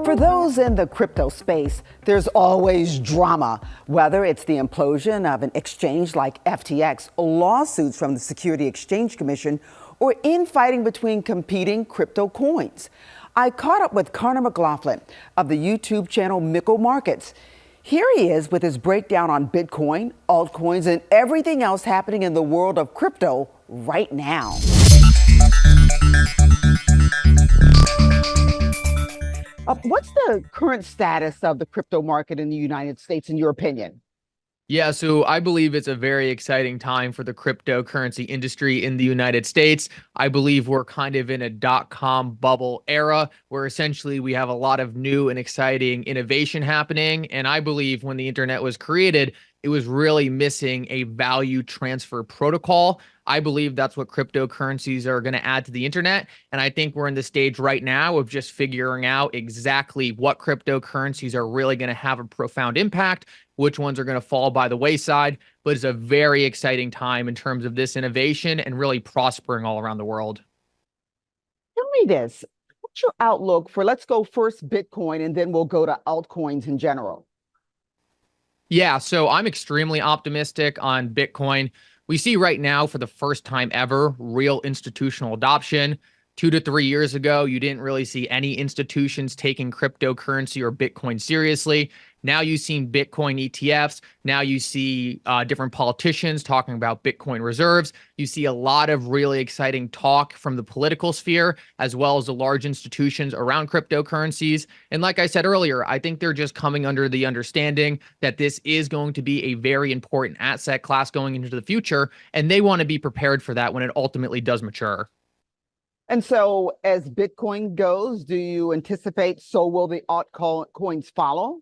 For those in the crypto space, there's always drama, whether it's the implosion of an exchange like FTX, lawsuits from the Security Exchange Commission, or infighting between competing crypto coins. I caught up with Connor McLaughlin of the YouTube channel Mickle Markets. Here he is with his breakdown on Bitcoin, altcoins, and everything else happening in the world of crypto right now. What's the current status of the crypto market in the United States, in your opinion? Yeah, so I believe it's a very exciting time for the cryptocurrency industry in the United States. I believe we're kind of in a dot-com bubble era where essentially we have a lot of new and exciting innovation happening. And I believe when the internet was created, it was really missing a value transfer protocol. I believe that's what cryptocurrencies are going to add to the internet. And I think we're in the stage right now of just figuring out exactly what cryptocurrencies are really going to have a profound impact, which ones are going to fall by the wayside. But it's a very exciting time in terms of this innovation and really prospering all around the world. Tell me this. What's your outlook for, let's go first Bitcoin, and then we'll go to altcoins in general? Yeah, so I'm extremely optimistic on Bitcoin. We see right now, for the first time ever, real institutional adoption. 2 to 3 years ago, you didn't really see any institutions taking cryptocurrency or Bitcoin seriously. Now you've seen Bitcoin ETFs. Now you see different politicians talking about Bitcoin reserves. You see a lot of really exciting talk from the political sphere, as well as the large institutions around cryptocurrencies. And like I said earlier, I think they're just coming under the understanding that this is going to be a very important asset class going into the future, and they want to be prepared for that when it ultimately does mature. And so as Bitcoin goes, do you anticipate so will the altcoins follow?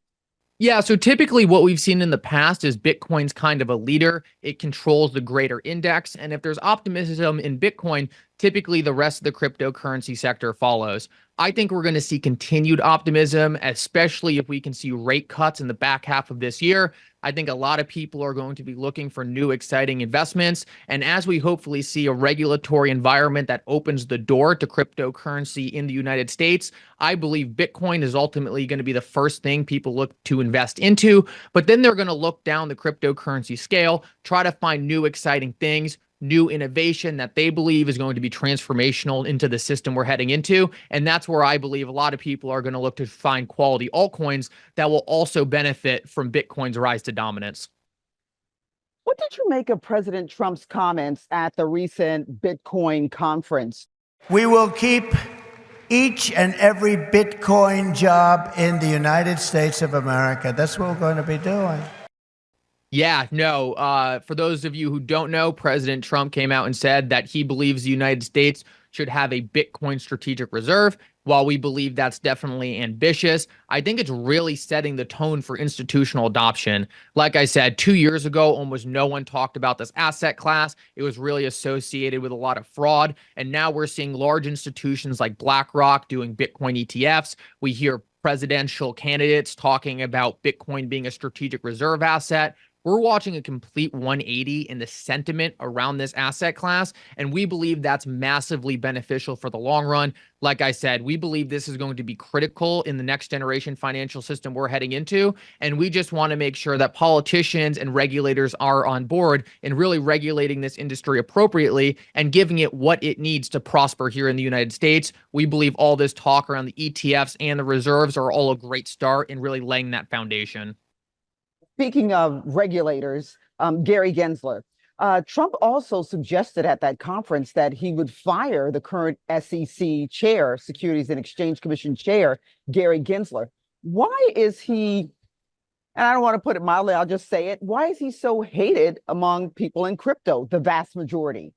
Yeah, so typically what we've seen in the past is Bitcoin's kind of a leader. It controls the greater index. And if there's optimism in Bitcoin, typically the rest of the cryptocurrency sector follows. I think we're going to see continued optimism, especially if we can see rate cuts in the back half of this year. I think a lot of people are going to be looking for new, exciting investments. And as we hopefully see a regulatory environment that opens the door to cryptocurrency in the United States, I believe Bitcoin is ultimately going to be the first thing people look to invest into. But then they're going to look down the cryptocurrency scale, try to find new, exciting things, new innovation that they believe is going to be transformational into the system we're heading into. And that's where I believe a lot of people are going to look to find quality altcoins that will also benefit from Bitcoin's rise to dominance. What did you make of President Trump's comments at the recent Bitcoin conference? We will keep each and every Bitcoin job in the United States of America. That's what we're going to be doing. Yeah, no. For those of you who don't know, President Trump came out and said that he believes the United States should have a Bitcoin strategic reserve. While we believe that's definitely ambitious, I think it's really setting the tone for institutional adoption. Like I said, 2 years ago, almost no one talked about this asset class. It was really associated with a lot of fraud. And now we're seeing large institutions like BlackRock doing Bitcoin ETFs. We hear presidential candidates talking about Bitcoin being a strategic reserve asset. We're watching a complete 180 in the sentiment around this asset class, and we believe that's massively beneficial for the long run. Like I said, we believe this is going to be critical in the next generation financial system we're heading into, and we just want to make sure that politicians and regulators are on board in really regulating this industry appropriately and giving it what it needs to prosper here in the United States. We believe all this talk around the ETFs and the reserves are all a great start in really laying that foundation. Speaking of regulators, Gary Gensler, Trump also suggested at that conference that he would fire the current SEC chair, Securities and Exchange Commission chair, Gary Gensler. Why is he, and I don't want to put it mildly, I'll just say it, why is he so hated among people in crypto, the vast majority?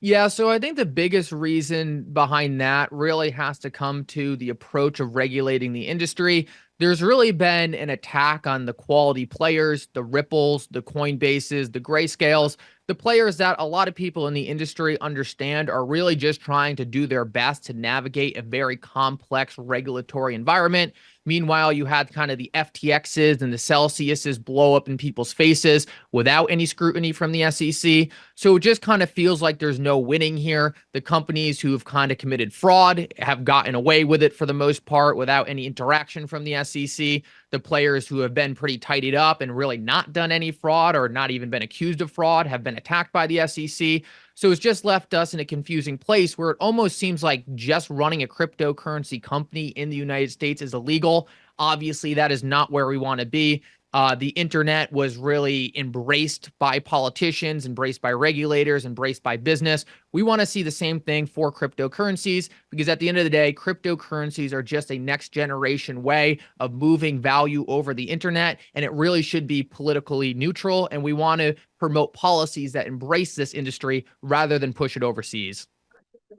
Yeah, so I think the biggest reason behind that really has to come to the approach of regulating the industry. There's really been an attack on the quality players, the Ripples, the Coinbases, the Grayscales. the players that a lot of people in the industry understand are really just trying to do their best to navigate a very complex regulatory environment. Meanwhile, you had kind of the FTXs and the Celsiuses blow up in people's faces without any scrutiny from the SEC. So it just kind of feels like there's no winning here. The companies who have kind of committed fraud have gotten away with it for the most part without any interaction from the SEC. The players who have been pretty tidied up and really not done any fraud or not even been accused of fraud have been attacked by the SEC. So it's just left us in a confusing place where it almost seems like just running a cryptocurrency company in the United States is illegal. Obviously, that is not where we want to be. The internet was really embraced by politicians, embraced by regulators, embraced by business. We want to see the same thing for cryptocurrencies because at the end of the day, cryptocurrencies are just a next generation way of moving value over the internet, and it really should be politically neutral. And we want to promote policies that embrace this industry rather than push it overseas.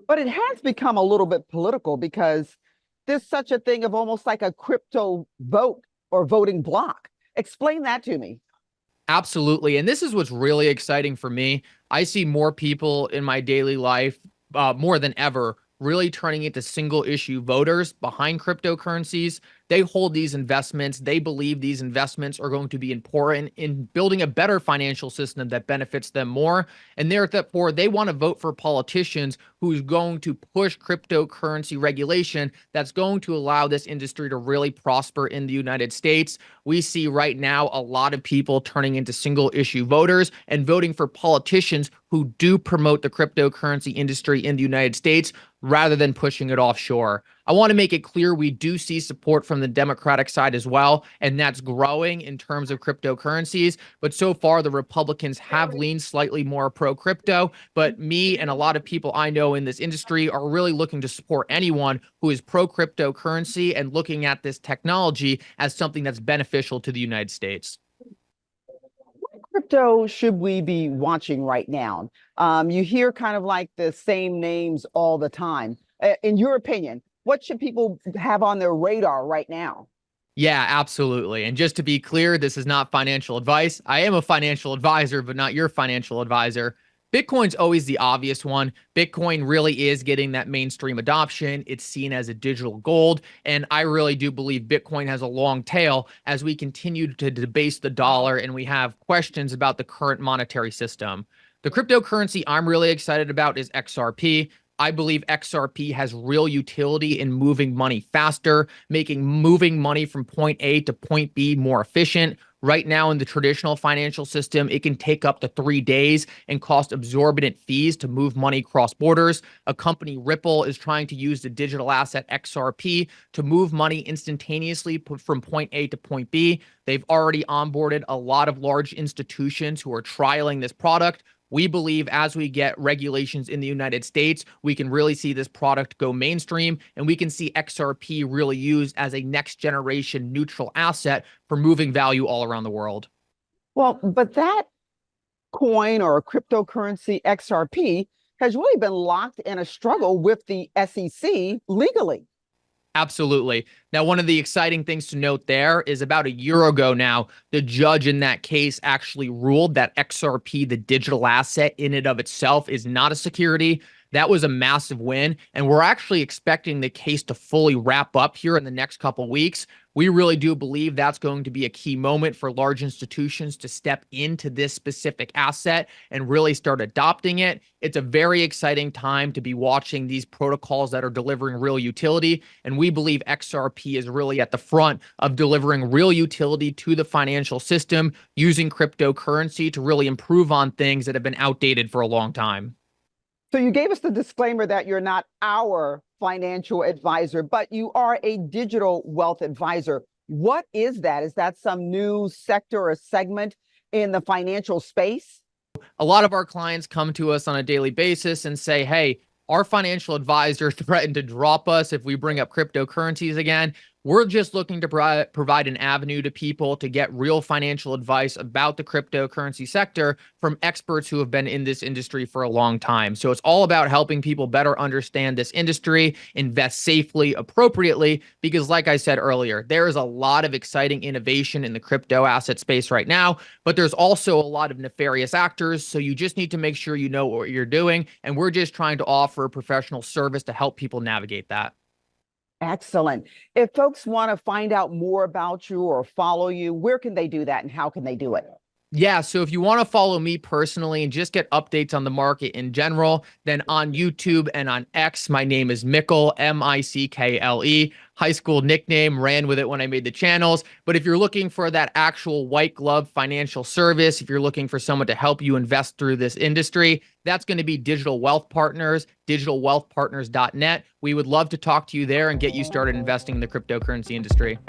But it has become a little bit political because there's such a thing of almost like a crypto vote or voting block. Explain that to me. Absolutely. And this is what's really exciting for me. I see more people in my daily life, more than ever, really turning into single issue voters behind cryptocurrencies. They hold these investments. They believe these investments are going to be important in building a better financial system that benefits them more. And therefore, they want to vote for politicians who's going to push cryptocurrency regulation that's going to allow this industry to really prosper in the United States. We see right now a lot of people turning into single issue voters and voting for politicians who do promote the cryptocurrency industry in the United States rather than pushing it offshore. I want to make it clear we do see support from the Democratic side as well, and that's growing in terms of cryptocurrencies. But so far, the Republicans have leaned slightly more pro-crypto. But me and a lot of people I know in this industry are really looking to support anyone who is pro-cryptocurrency and looking at this technology as something that's beneficial to the United States. Crypto should we be watching right now? You hear kind of like the same names all the time. In your opinion, what should people have on their radar right now? Yeah, absolutely. And just to be clear, this is not financial advice. I am a financial advisor, but not your financial advisor. Bitcoin's always the obvious one. Bitcoin really is getting that mainstream adoption. It's seen as a digital gold. And I really do believe Bitcoin has a long tail as we continue to debase the dollar and we have questions about the current monetary system. The cryptocurrency I'm really excited about is XRP. I believe XRP has real utility in moving money faster, making moving money from point A to point B more efficient. Right now in the traditional financial system, it can take up to 3 days and cost exorbitant fees to move money cross borders. A company, Ripple, is trying to use the digital asset XRP to move money instantaneously from point A to point B. They've already onboarded a lot of large institutions who are trialing this product. We believe as we get regulations in the United States, we can really see this product go mainstream and we can see XRP really used as a next generation neutral asset for moving value all around the world. Well, but that coin or cryptocurrency XRP has really been locked in a struggle with the SEC legally. Absolutely. Now, one of the exciting things to note there is about a year ago now, the judge in that case actually ruled that XRP, the digital asset in and of itself, is not a security. That was a massive win. And we're actually expecting the case to fully wrap up here in the next couple of weeks. We really do believe that's going to be a key moment for large institutions to step into this specific asset and really start adopting it. It's a very exciting time to be watching these protocols that are delivering real utility. And we believe XRP is really at the front of delivering real utility to the financial system using cryptocurrency to really improve on things that have been outdated for a long time. So you gave us the disclaimer that you're not our financial advisor, but you are a digital wealth advisor. What is that? Is that some new sector or segment in the financial space? A lot of our clients come to us on a daily basis and say, hey, our financial advisor threatened to drop us if we bring up cryptocurrencies again. We're just looking to provide an avenue to people to get real financial advice about the cryptocurrency sector from experts who have been in this industry for a long time. So it's all about helping people better understand this industry, invest safely, appropriately, because like I said earlier, there is a lot of exciting innovation in the crypto asset space right now, but there's also a lot of nefarious actors. So you just need to make sure you know what you're doing. And we're just trying to offer a professional service to help people navigate that. Excellent. If folks want to find out more about you or follow you, where can they do that and how can they do it? Yeah, so if you want to follow me personally and just get updates on the market in general, then on YouTube and on X, my name is Mickle, Mickle. High school nickname, ran with it when I made the channels. But if you're looking for that actual white glove financial service, if you're looking for someone to help you invest through this industry, that's going to be Digital Wealth Partners, digitalwealthpartners.net. We would love to talk to you there and get you started investing in the cryptocurrency industry.